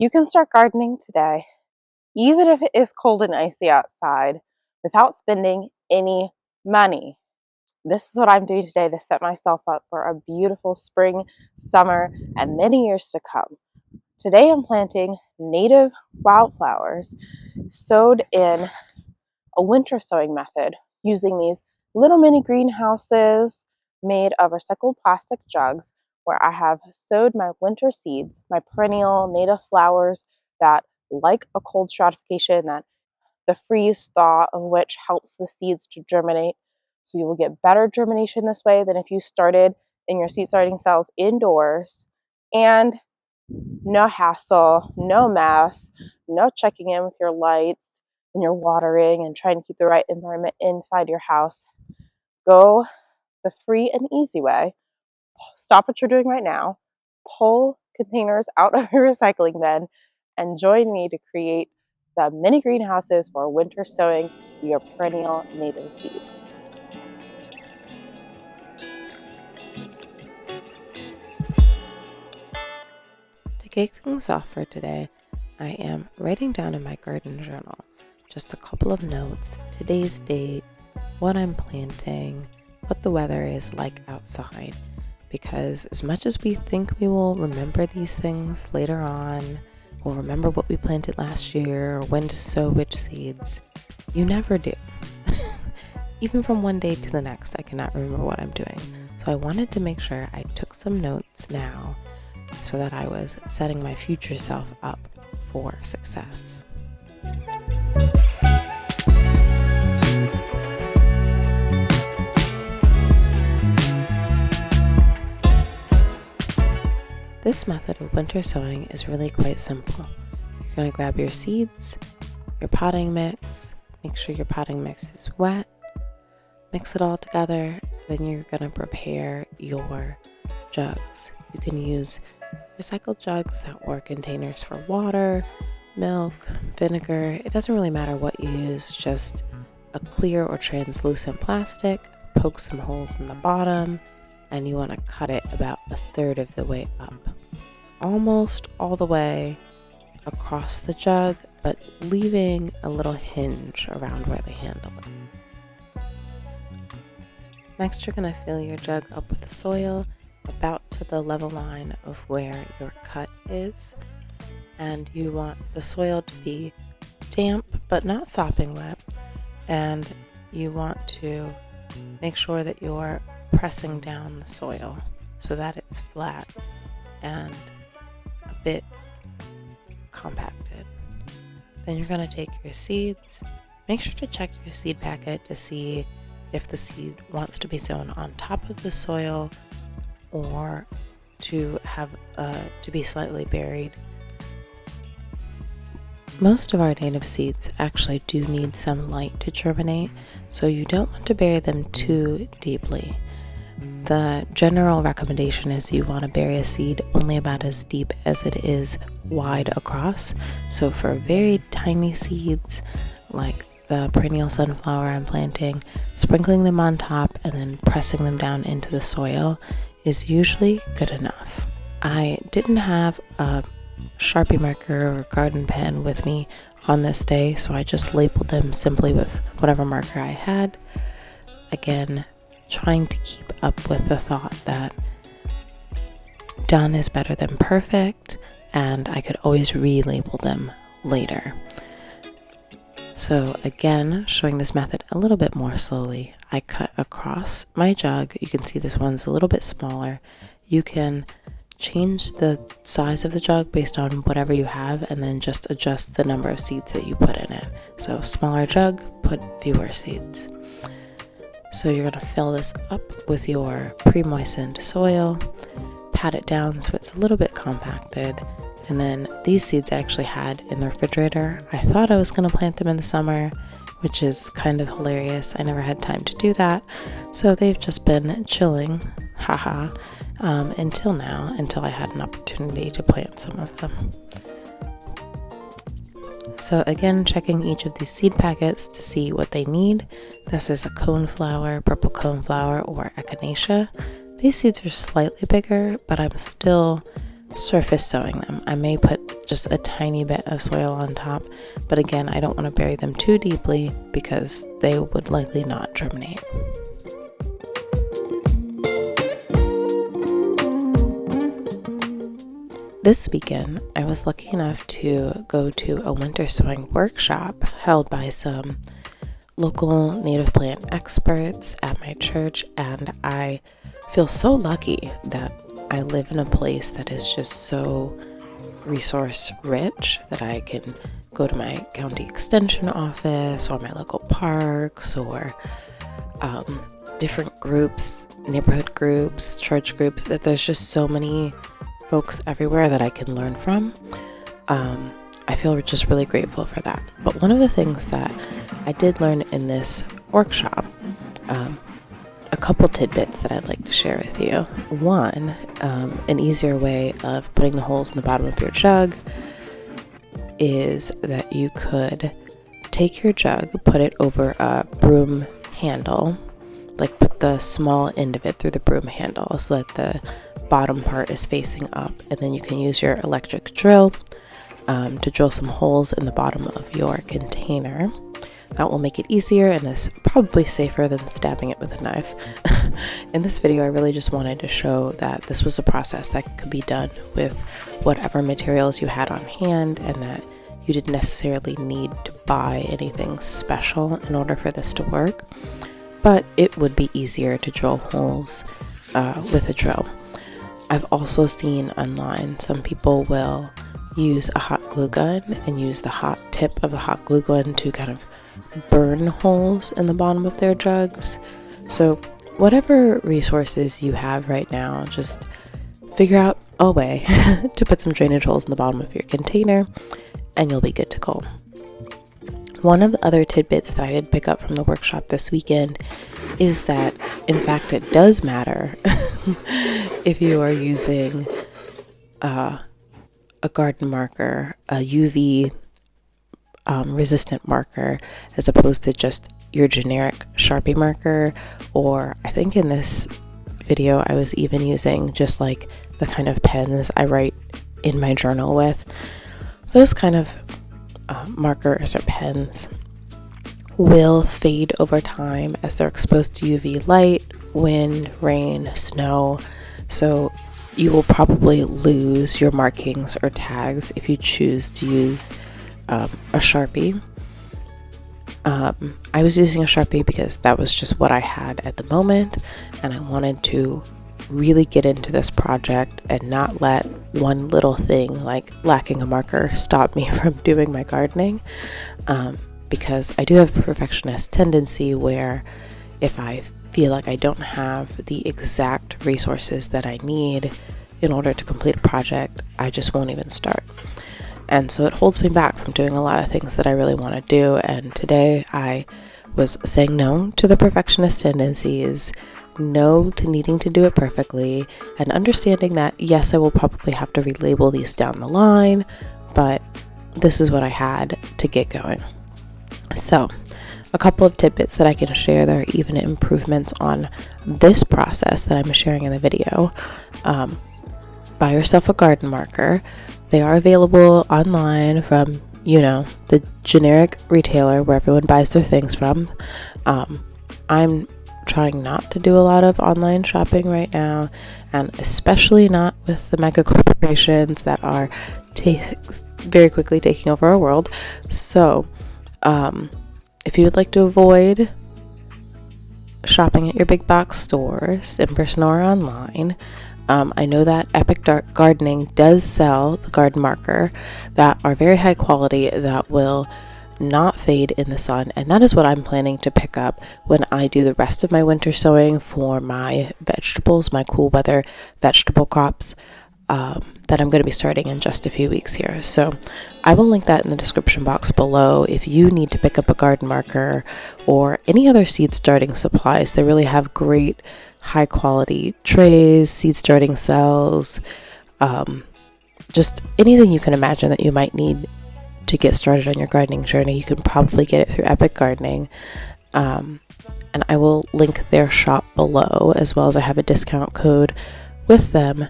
You can start gardening today, even if it is cold and icy outside, without spending any money. This is what I'm doing today to set myself up for a beautiful spring, summer, and many years to come. Today I'm planting native wildflowers sowed in a winter sowing method using these little mini greenhouses made of recycled plastic jugs where I have sowed my winter seeds, my perennial native flowers that like a cold stratification, that the freeze-thaw of which helps the seeds to germinate. So you will get better germination this way than if you started in your seed starting cells indoors, and no hassle, no mess, no checking in with your lights and your watering and trying to keep the right environment inside your house. Go the free and easy way. Stop what you're doing right now, pull containers out of your recycling bin, and join me to create the mini greenhouses for winter sowing your perennial native seeds. To kick things off for today, I am writing down in my garden journal just a couple of notes, today's date, what I'm planting, what the weather is like outside, because as much as we think we will remember these things later on, we'll remember what we planted last year or when to sow which seeds, you never do. Even from one day to the next, I cannot remember what I'm doing. So I wanted to make sure I took some notes now so that I was setting my future self up for success. This method of winter sowing is really quite simple. You're going to grab your seeds, your potting mix, make sure your potting mix is wet, mix it all together, then you're going to prepare your jugs. You can use recycled jugs or containers for water, milk, vinegar. It doesn't really matter what you use, just a clear or translucent plastic. Poke some holes in the bottom, and you want to cut it about a third of the way up. Almost all the way across the jug, but leaving a little hinge around where the handle is. Next, you're going to fill your jug up with soil about to the level line of where your cut is, and you want the soil to be damp but not sopping wet, and you want to make sure that you're pressing down the soil so that it's flat and a bit compacted. Then you're going to take your seeds. Make sure to check your seed packet to see if the seed wants to be sown on top of the soil or to be slightly buried. Most of our native seeds actually do need some light to germinate, so you don't want to bury them too deeply. The general recommendation is you want to bury a seed only about as deep as it is wide across. So for very tiny seeds, like the perennial sunflower I'm planting, sprinkling them on top and then pressing them down into the soil is usually good enough. I didn't have a Sharpie marker or garden pen with me on this day, so I just labeled them simply with whatever marker I had. Again, trying to keep up with the thought that done is better than perfect, and I could always relabel them later. So again, showing this method a little bit more slowly, I cut across my jug. You can see this one's a little bit smaller. You can change the size of the jug based on whatever you have, and then just adjust the number of seeds that you put in it. So smaller jug, put fewer seeds. So you're going to fill this up with your pre-moistened soil, pat it down so it's a little bit compacted, and then these seeds I actually had in the refrigerator. I thought I was going to plant them in the summer, which is kind of hilarious. I never had time to do that, so they've just been chilling, until now, until I had an opportunity to plant some of them. So again, checking each of these seed packets to see what they need. This is a coneflower, purple coneflower, or echinacea. These seeds are slightly bigger, but I'm still surface sowing them. I may put just a tiny bit of soil on top. But again, I don't want to bury them too deeply because they would likely not germinate. This weekend, I was lucky enough to go to a winter sowing workshop held by some local native plant experts at my church, and I feel so lucky that I live in a place that is just so resource rich that I can go to my county extension office or my local parks or different groups, neighborhood groups, church groups, that there's just so many folks everywhere that I can learn from. I feel just really grateful for that. But one of the things that I did learn in this workshop, a couple tidbits that I'd like to share with you. One, an easier way of putting the holes in the bottom of your jug is that you could take your jug, put it over a broom handle, like put the small end of it through the broom handle so that the bottom part is facing up, and then you can use your electric drill to drill some holes in the bottom of your container. That will make it easier and is probably safer than stabbing it with a knife. In this video, I really just wanted to show that this was a process that could be done with whatever materials you had on hand, and that you didn't necessarily need to buy anything special in order for this to work, but it would be easier to drill holes with a drill. I've also seen online some people will use a hot glue gun and use the hot tip of the hot glue gun to kind of burn holes in the bottom of their jugs. So whatever resources you have right now, just figure out a way to put some drainage holes in the bottom of your container and you'll be good to go. One of the other tidbits that I did pick up from the workshop this weekend is that, in fact, it does matter if you are using a garden marker, a UV resistant marker, as opposed to just your generic Sharpie marker, or I think in this video I was even using just like the kind of pens I write in my journal with. Those kind of markers or pens will fade over time as they're exposed to UV light, wind, rain, snow. So you will probably lose your markings or tags if you choose to use a Sharpie. I was using a Sharpie because that was just what I had at the moment, and I wanted to really get into this project and not let one little thing like lacking a marker stop me from doing my gardening, because I do have a perfectionist tendency where if I feel like I don't have the exact resources that I need in order to complete a project, I just won't even start. And so it holds me back from doing a lot of things that I really want to do. And today I was saying no to the perfectionist tendencies, no to needing to do it perfectly, and understanding that, yes, I will probably have to relabel these down the line, but this is what I had to get going. So a couple of tidbits that I can share that are even improvements on this process that I'm sharing in the video. Buy yourself a garden marker. They are available online from, the generic retailer where everyone buys their things from. I'm trying not to do a lot of online shopping right now, and especially not with the mega corporations that are very quickly taking over our world. So if you would like to avoid shopping at your big box stores, in person or online, I know that Epic Gardening does sell the garden marker that are very high quality, that will not fade in the sun, and that is what I'm planning to pick up when I do the rest of my winter sowing for my vegetables, my cool weather vegetable crops that I'm going to be starting in just a few weeks here. So I will link that in the description box below if you need to pick up a garden marker or any other seed starting supplies. They really have great high quality trays, seed starting cells, just anything you can imagine that you might need to get started on your gardening journey. You can probably get it through Epic Gardening, and I will link their shop below, as well as I have a discount code with them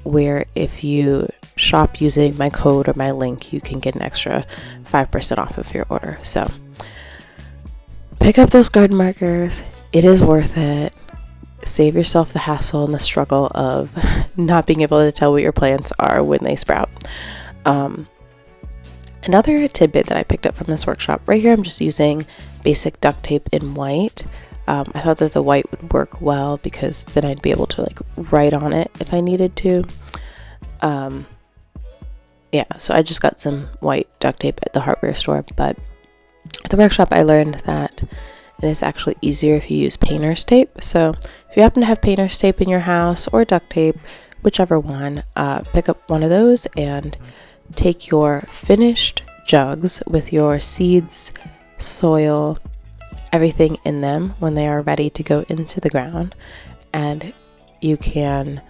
where if you shop using my code or my link, you can get an extra 5% off of your order. So pick up those garden markers. It is worth it. Save yourself the hassle and the struggle of not being able to tell what your plants are when they sprout. Another tidbit that I picked up from this workshop, right here I'm just using basic duct tape in white. I thought that the white would work well because then I'd be able to like write on it if I needed to. So I just got some white duct tape at the hardware store, but at the workshop I learned that it is actually easier if you use painter's tape. So if you happen to have painter's tape in your house or duct tape, whichever one, pick up one of those and take your finished jugs with your seeds, soil, everything in them when they are ready to go into the ground, and you can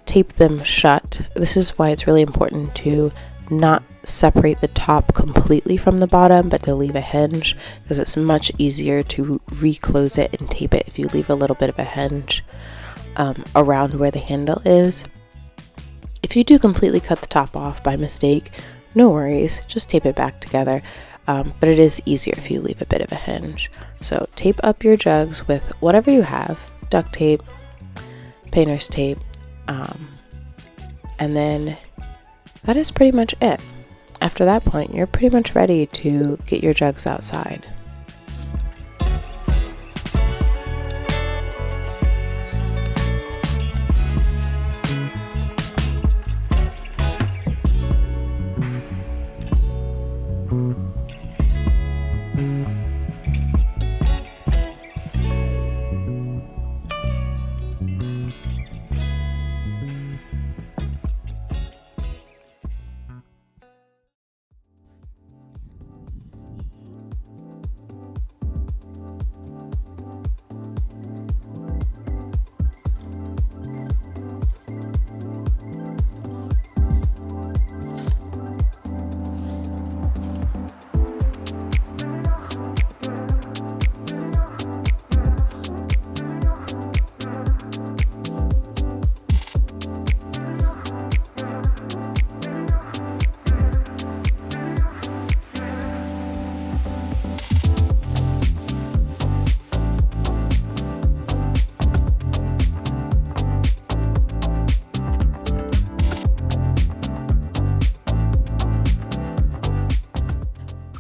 tape them shut. This is why it's really important to not separate the top completely from the bottom, but to leave a hinge, because it's much easier to reclose it and tape it if you leave a little bit of a hinge around where the handle is. If you do completely cut the top off by mistake, no worries, just tape it back together. But it is easier if you leave a bit of a hinge. So tape up your jugs with whatever you have, duct tape, painter's tape, and then that is pretty much it. After that point, you're pretty much ready to get your jugs outside.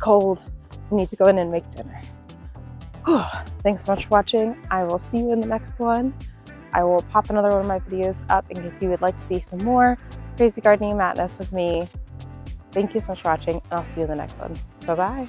Cold. I need to go in and make dinner. Thanks so much for watching. I will see you in the next one. I will pop another one of my videos up in case you would like to see some more crazy gardening madness with me. Thank you so much for watching, and I'll see you in the next one. Bye-bye.